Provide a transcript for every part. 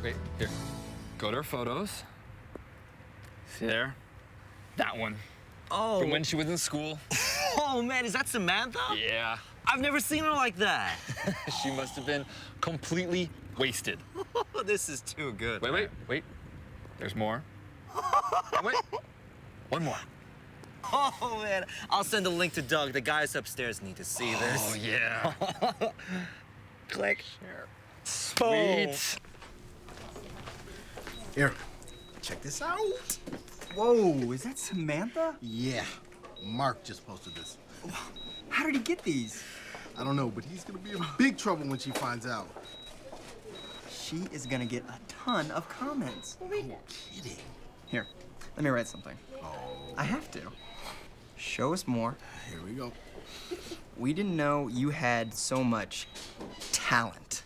wait. Here. Go to her photos. See there? That one. Oh. From when she was in school. Oh, man, is that Samantha? Yeah. I've never seen her like that. She must have been completely wasted. This is too good. Wait. There's more. Wait. One more. Oh, man. I'll send a link to Doug. The guys upstairs need to see this. Oh, yeah. Click. Share. Sweet. Here, check this out. Whoa, is that Samantha? Yeah, Mark just posted this. How did he get these? I don't know, but he's gonna be in big trouble when she finds out. She is gonna get a ton of comments. No kidding. Here, let me write something. Oh. I have to. Show us more. Here we go. We didn't know you had so much talent.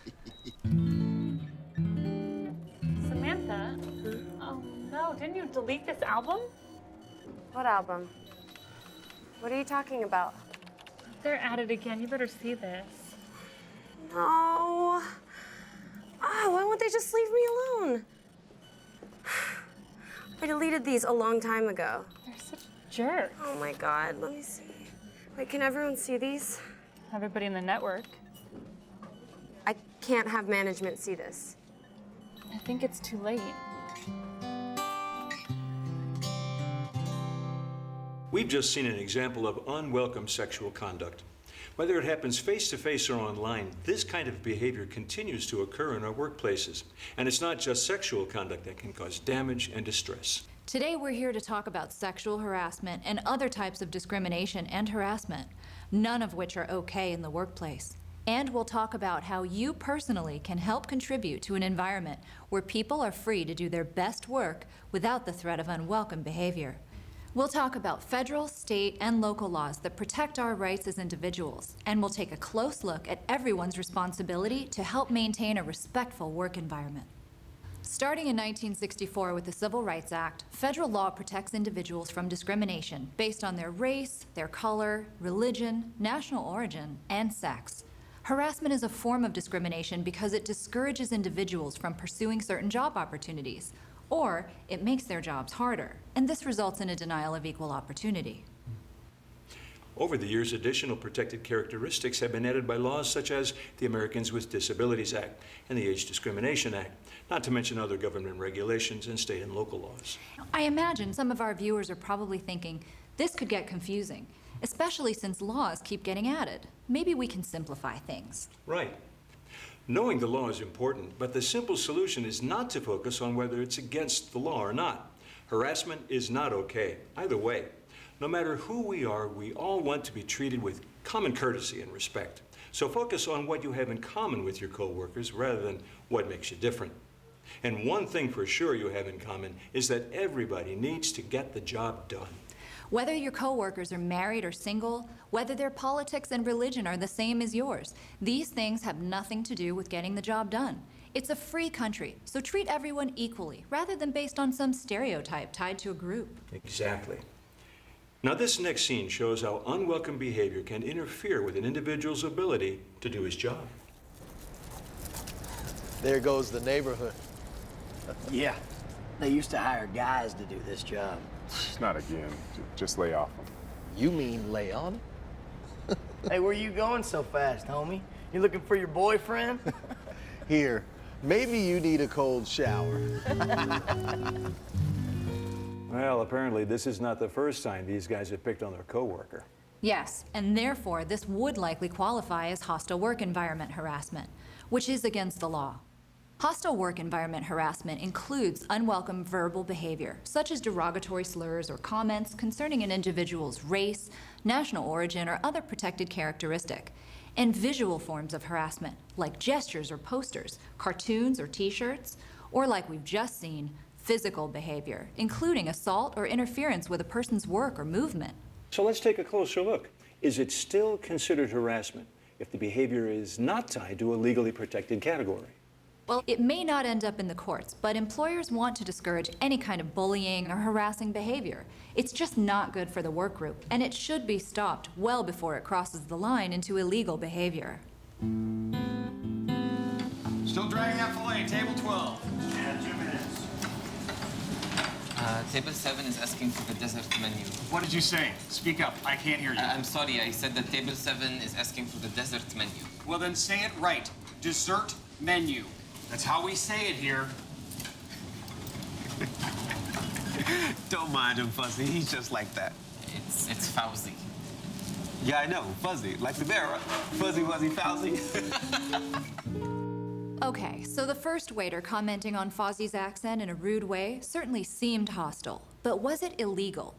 Samantha? Oh no, didn't you delete this album? What album? What are you talking about? They're at it again. You better see this. No. Why won't they just leave me alone? I deleted these a long time ago. They're such jerks. Oh my God, let me see. Wait, can everyone see these? Everybody in the network. I can't have management see this. I think it's too late. We've just seen an example of unwelcome sexual conduct. Whether it happens face-to-face or online, this kind of behavior continues to occur in our workplaces. And it's not just sexual conduct that can cause damage and distress. Today we're here to talk about sexual harassment and other types of discrimination and harassment, none of which are okay in the workplace. And we'll talk about how you personally can help contribute to an environment where people are free to do their best work without the threat of unwelcome behavior. We'll talk about federal, state, and local laws that protect our rights as individuals, and we'll take a close look at everyone's responsibility to help maintain a respectful work environment. Starting in 1964 with the Civil Rights Act, federal law protects individuals from discrimination based on their race, their color, religion, national origin, and sex. Harassment is a form of discrimination because it discourages individuals from pursuing certain job opportunities, or it makes their jobs harder, and this results in a denial of equal opportunity. Over the years, additional protected characteristics have been added by laws such as the Americans with Disabilities Act and the Age Discrimination Act, not to mention other government regulations and state and local laws. I imagine some of our viewers are probably thinking, this could get confusing, especially since laws keep getting added. Maybe we can simplify things. Right. Knowing the law is important, but the simple solution is not to focus on whether it's against the law or not. Harassment is not okay, either way. No matter who we are, we all want to be treated with common courtesy and respect. So focus on what you have in common with your coworkers rather than what makes you different. And one thing for sure you have in common is that everybody needs to get the job done. Whether your coworkers are married or single, whether their politics and religion are the same as yours, these things have nothing to do with getting the job done. It's a free country, so treat everyone equally, rather than based on some stereotype tied to a group. Exactly. Now this next scene shows how unwelcome behavior can interfere with an individual's ability to do his job. There goes the neighborhood. Yeah, they used to hire guys to do this job. Not again. Just lay off them. You mean lay on? Hey, where you going so fast, homie? You looking for your boyfriend? Here, maybe you need a cold shower. Well, apparently this is not the first time these guys have picked on their coworker. Yes, and therefore this would likely qualify as hostile work environment harassment, which is against the law. Hostile work environment harassment includes unwelcome verbal behavior, such as derogatory slurs or comments concerning an individual's race, national origin, or other protected characteristic, and visual forms of harassment, like gestures or posters, cartoons or t-shirts, or like we've just seen, physical behavior, including assault or interference with a person's work or movement. So let's take a closer look. Is it still considered harassment if the behavior is not tied to a legally protected category? Well, it may not end up in the courts, but employers want to discourage any kind of bullying or harassing behavior. It's just not good for the work group, and it should be stopped well before it crosses the line into illegal behavior. Still dragging that fillet, table 12. Table 7 is asking for the dessert menu. What did you say? Speak up. I can't hear you. I'm sorry, I said that table 7 is asking for the dessert menu. Well, then say it right. Dessert menu. That's how we say it here. Don't mind him, Fuzzy. He's just like that. It's Fauzi. Yeah, I know. Fuzzy. Like the bear. Fuzzy, Wuzzy, Fauzi. Okay, so the first waiter commenting on Fozzie's accent in a rude way certainly seemed hostile, but was it illegal?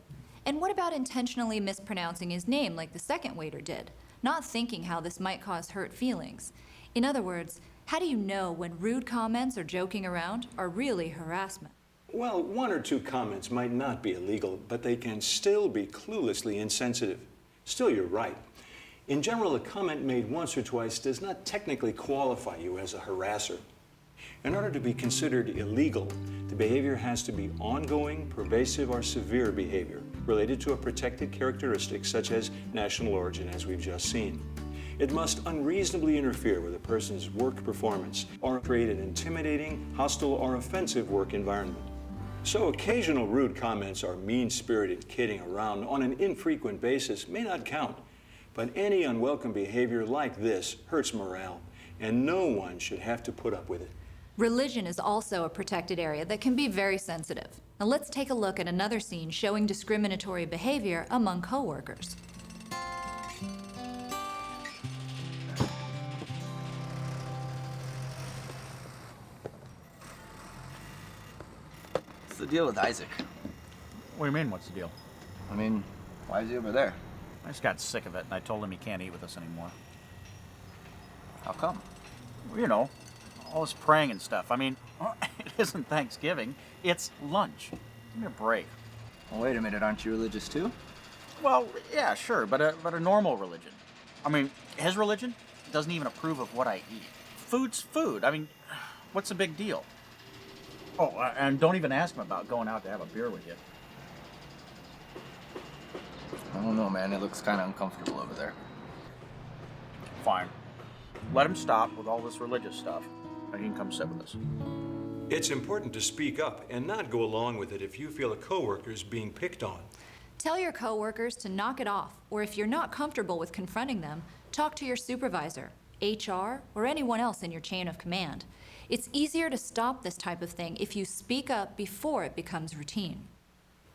And what about intentionally mispronouncing his name like the second waiter did, not thinking how this might cause hurt feelings? In other words, how do you know when rude comments or joking around are really harassment? Well, one or two comments might not be illegal, but they can still be cluelessly insensitive. Still, you're right. In general, a comment made once or twice does not technically qualify you as a harasser. In order to be considered illegal, the behavior has to be ongoing, pervasive, or severe behavior related to a protected characteristic such as national origin, as we've just seen. It must unreasonably interfere with a person's work performance or create an intimidating, hostile, or offensive work environment. So occasional rude comments or mean-spirited kidding around on an infrequent basis may not count. But any unwelcome behavior like this hurts morale, and no one should have to put up with it. Religion is also a protected area that can be very sensitive. Now let's take a look at another scene showing discriminatory behavior among coworkers. What's the deal with Isaac? What do you mean, what's the deal? I mean, why is he over there? I just got sick of it, and I told him he can't eat with us anymore. How come? Well, you know, all this praying and stuff. I mean, it isn't Thanksgiving, it's lunch. Give me a break. Well, wait a minute, aren't you religious too? Well, yeah, sure, but a normal religion. I mean, his religion doesn't even approve of what I eat. Food's food. I mean, what's the big deal? Oh, and don't even ask him about going out to have a beer with you. I don't know, man. It looks kind of uncomfortable over there. Fine. Let him stop with all this religious stuff, and he can come sit with us. It's important to speak up and not go along with it if you feel a coworker is being picked on. Tell your coworkers to knock it off, or if you're not comfortable with confronting them, talk to your supervisor, HR, or anyone else in your chain of command. It's easier to stop this type of thing if you speak up before it becomes routine.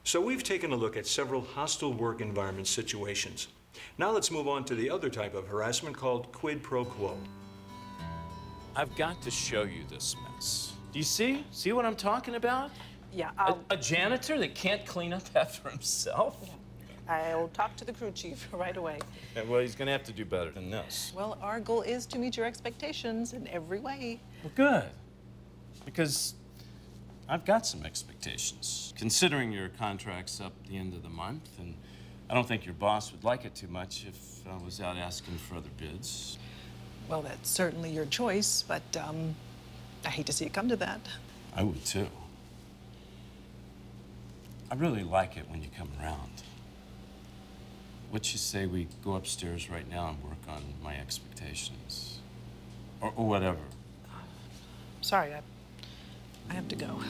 So we've taken a look at several hostile work environment situations. Now let's move on to the other type of harassment called quid pro quo. I've got to show you this mess. Do you see? See what I'm talking about? Yeah, a janitor that can't clean up after himself? I'll talk to the crew chief right away. Yeah, well, he's gonna have to do better than this. Well, our goal is to meet your expectations in every way. Well, good. Because I've got some expectations. Considering your contract's up at the end of the month, and I don't think your boss would like it too much if I was out asking for other bids. Well, that's certainly your choice, but I hate to see it come to that. I would too. I really like it when you come around. What you say we go upstairs right now and work on my expectations? Or whatever. Sorry, I have to go.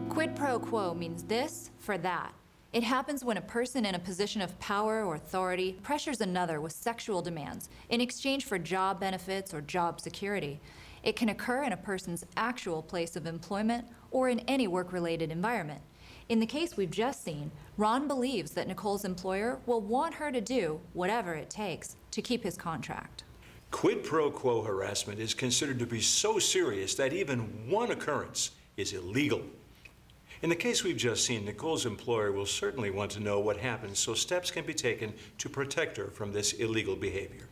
Quid pro quo means this for that. It happens when a person in a position of power or authority pressures another with sexual demands in exchange for job benefits or job security. It can occur in a person's actual place of employment or in any work-related environment. In the case we've just seen, Ron believes that Nicole's employer will want her to do whatever it takes to keep his contract. Quid pro quo harassment is considered to be so serious that even one occurrence is illegal. In the case we've just seen, Nicole's employer will certainly want to know what happens so steps can be taken to protect her from this illegal behavior.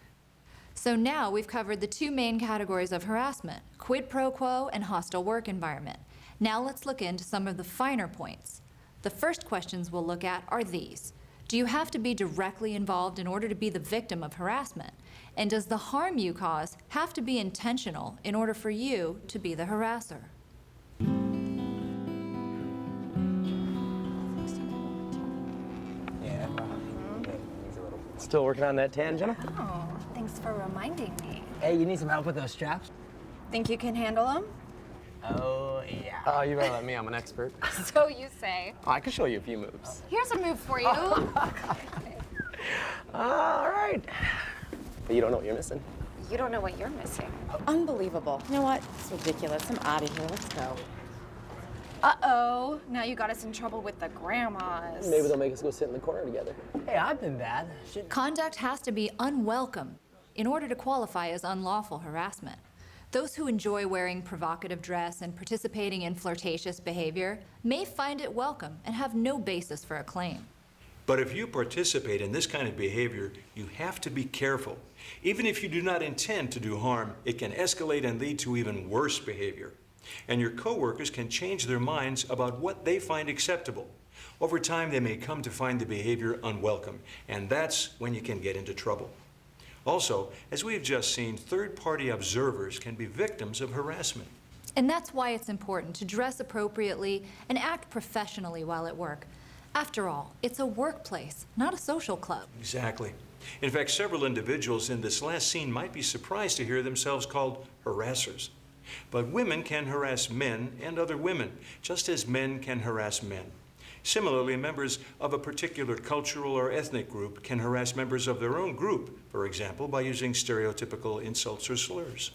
So now we've covered the two main categories of harassment, quid pro quo and hostile work environment. Now let's look into some of the finer points. The first questions we'll look at are these. Do you have to be directly involved in order to be the victim of harassment? And does the harm you cause have to be intentional in order for you to be the harasser? Still working on that tan, Jenna? Oh, thanks for reminding me. Hey, you need some help with those straps? Think you can handle them? Oh, yeah. Oh, you better let me. I'm an expert. So you say. Oh, I can show you a few moves. Here's a move for you. All right. But you don't know what you're missing. You don't know what you're missing. Unbelievable. You know what? It's ridiculous. I'm out of here. Let's go. Uh-oh. Now you got us in trouble with the grandmas. Maybe they'll make us go sit in the corner together. Hey, I've been bad. Conduct has to be unwelcome in order to qualify as unlawful harassment. Those who enjoy wearing provocative dress and participating in flirtatious behavior may find it welcome and have no basis for a claim. But if you participate in this kind of behavior, you have to be careful. Even if you do not intend to do harm, it can escalate and lead to even worse behavior. And your coworkers can change their minds about what they find acceptable. Over time, they may come to find the behavior unwelcome, and that's when you can get into trouble. Also, as we've just seen, third-party observers can be victims of harassment. And that's why it's important to dress appropriately and act professionally while at work. After all, it's a workplace, not a social club. Exactly. In fact, several individuals in this last scene might be surprised to hear themselves called harassers. But women can harass men and other women, just as men can harass men. Similarly, members of a particular cultural or ethnic group can harass members of their own group, for example, by using stereotypical insults or slurs.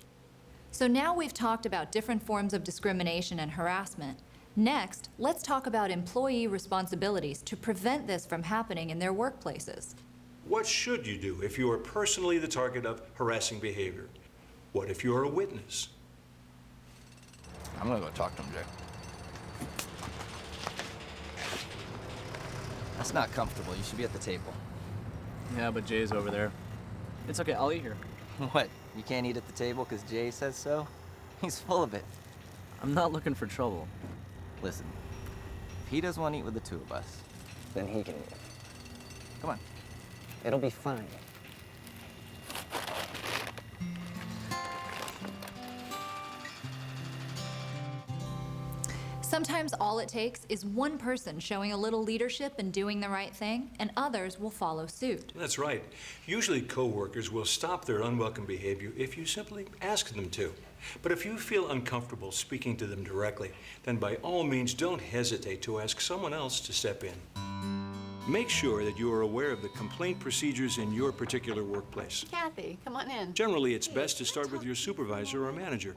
So now we've talked about different forms of discrimination and harassment. Next, let's talk about employee responsibilities to prevent this from happening in their workplaces. What should you do if you are personally the target of harassing behavior? What if you are a witness? I'm gonna go talk to him, Jay. That's not comfortable. You should be at the table. Yeah, but Jay's over there. It's okay, I'll eat here. What? You can't eat at the table because Jay says so? He's full of it. I'm not looking for trouble. Listen, if he doesn't want to eat with the two of us, then he can eat. Come on. It'll be fine. Sometimes all it takes is one person showing a little leadership and doing the right thing, and others will follow suit. That's right. Usually coworkers will stop their unwelcome behavior if you simply ask them to. But if you feel uncomfortable speaking to them directly, then by all means don't hesitate to ask someone else to step in. Make sure that you are aware of the complaint procedures in your particular workplace. Kathy, come on in. Generally, it's best to start with your supervisor or manager.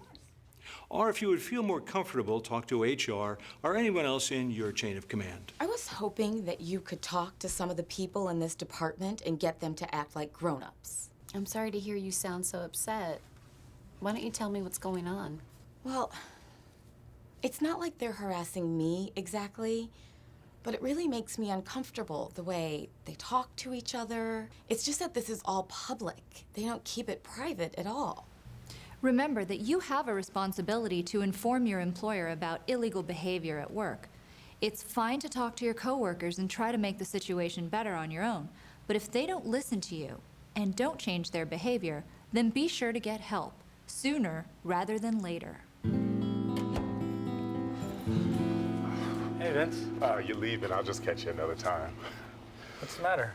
Or if you would feel more comfortable, talk to HR or anyone else in your chain of command. I was hoping that you could talk to some of the people in this department and get them to act like grown-ups. I'm sorry to hear you sound so upset. Why don't you tell me what's going on? Well, it's not like they're harassing me exactly, but it really makes me uncomfortable the way they talk to each other. It's just that this is all public. They don't keep it private at all. Remember that you have a responsibility to inform your employer about illegal behavior at work. It's fine to talk to your coworkers and try to make the situation better on your own, but if they don't listen to you and don't change their behavior, then be sure to get help, sooner rather than later. Hey, Vince. You're leaving. I'll just catch you another time. What's the matter?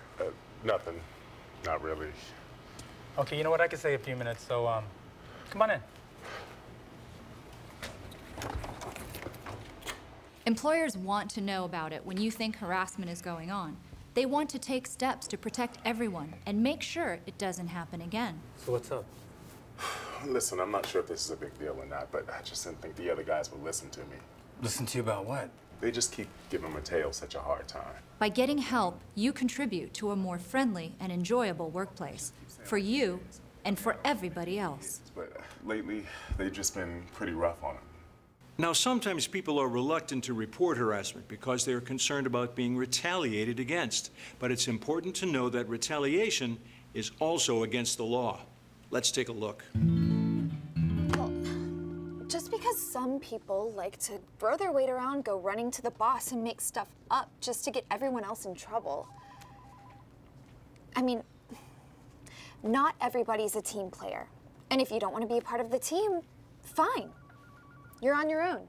Nothing. Not really. Okay, you know what? I could say a few minutes, so, come on in. Employers want to know about it when you think harassment is going on. They want to take steps to protect everyone and make sure it doesn't happen again. So what's up? Listen, I'm not sure if this is a big deal or not, but I just didn't think the other guys would listen to me. Listen to you about what? They just keep giving Mateo such a hard time. By getting help, you contribute to a more friendly and enjoyable workplace for you and for everybody else. But lately, they've just been pretty rough on him. Now, sometimes people are reluctant to report harassment because they're concerned about being retaliated against. But it's important to know that retaliation is also against the law. Let's take a look. Well, just because some people like to throw their weight around, go running to the boss and make stuff up just to get everyone else in trouble. I mean, not everybody's a team player. And if you don't want to be a part of the team, fine. You're on your own.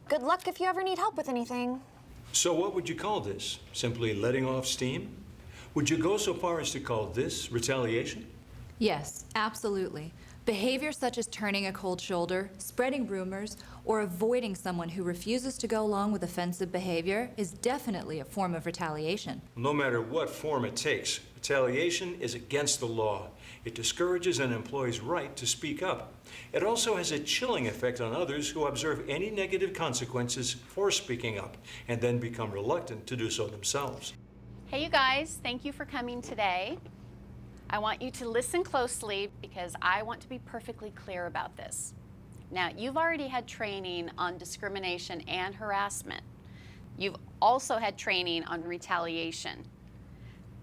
Good luck if you ever need help with anything. So what would you call this? Simply letting off steam? Would you go so far as to call this retaliation? Yes, absolutely. Behavior such as turning a cold shoulder, spreading rumors, or avoiding someone who refuses to go along with offensive behavior is definitely a form of retaliation. No matter what form it takes, retaliation is against the law. It discourages an employee's right to speak up. It also has a chilling effect on others who observe any negative consequences for speaking up and then become reluctant to do so themselves. Hey, you guys, thank you for coming today. I want you to listen closely because I want to be perfectly clear about this. Now, you've already had training on discrimination and harassment. You've also had training on retaliation.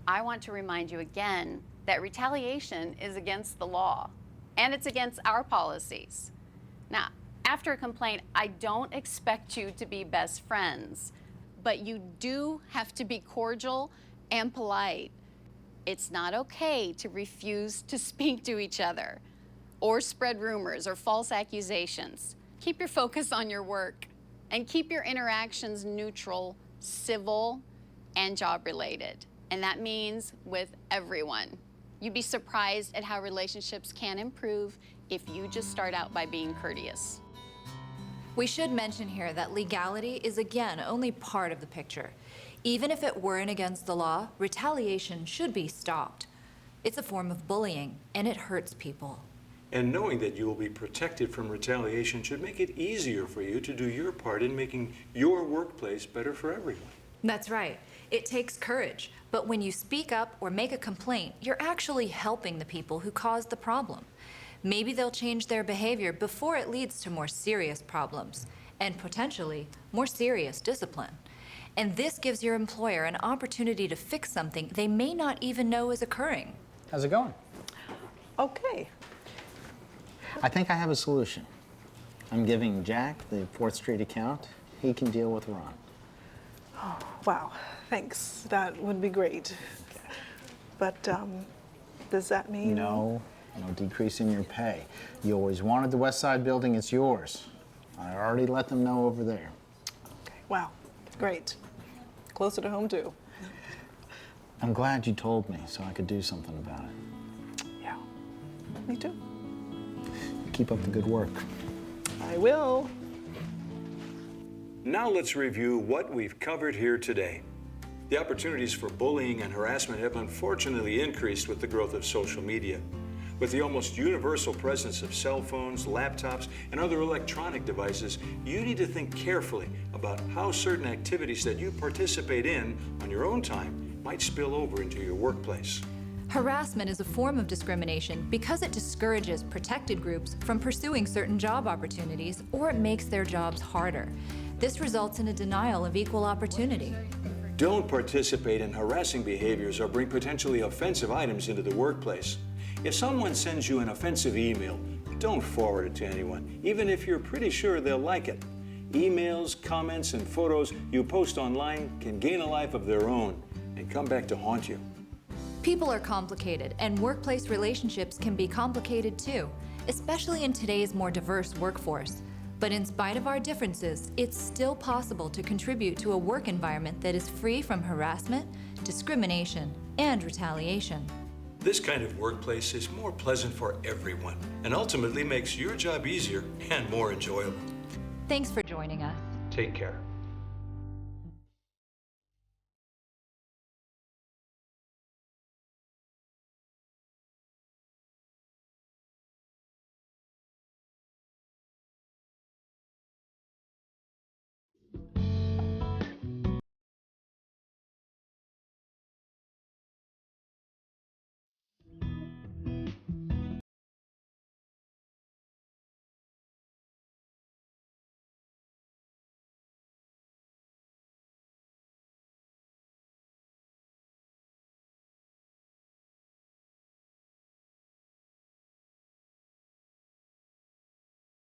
I want to remind you again that retaliation is against the law and it's against our policies. Now, after a complaint, I don't expect you to be best friends, but you do have to be cordial and polite. It's not okay to refuse to speak to each other or spread rumors or false accusations. Keep your focus on your work and keep your interactions neutral, civil, and job-related. And that means with everyone. You'd be surprised at how relationships can improve if you just start out by being courteous. We should mention here that legality is again only part of the picture. Even if it weren't against the law, retaliation should be stopped. It's a form of bullying, and it hurts people. And knowing that you will be protected from retaliation should make it easier for you to do your part in making your workplace better for everyone. That's right. It takes courage, but when you speak up or make a complaint, you're actually helping the people who caused the problem. Maybe they'll change their behavior before it leads to more serious problems, and potentially more serious discipline. And this gives your employer an opportunity to fix something they may not even know is occurring. How's it going? Okay. I think I have a solution. I'm giving Jack the 4th Street account. He can deal with Ron. Oh, wow, thanks. That would be great. But does that mean? No decrease in your pay. You always wanted the West Side building, it's yours. I already let them know over there. Okay, wow, great. Closer to home, too. I'm glad you told me so I could do something about it. Yeah, me too. Keep up the good work. I will. Now let's review what we've covered here today. The opportunities for bullying and harassment have unfortunately increased with the growth of social media. With the almost universal presence of cell phones, laptops, and other electronic devices, you need to think carefully about how certain activities that you participate in on your own time might spill over into your workplace. Harassment is a form of discrimination because it discourages protected groups from pursuing certain job opportunities, or it makes their jobs harder. This results in a denial of equal opportunity. Don't participate in harassing behaviors or bring potentially offensive items into the workplace. If someone sends you an offensive email, don't forward it to anyone, even if you're pretty sure they'll like it. Emails, comments, and photos you post online can gain a life of their own and come back to haunt you. People are complicated, and workplace relationships can be complicated too, especially in today's more diverse workforce. But in spite of our differences, it's still possible to contribute to a work environment that is free from harassment, discrimination, and retaliation. This kind of workplace is more pleasant for everyone and ultimately makes your job easier and more enjoyable. Thanks for joining us. Take care.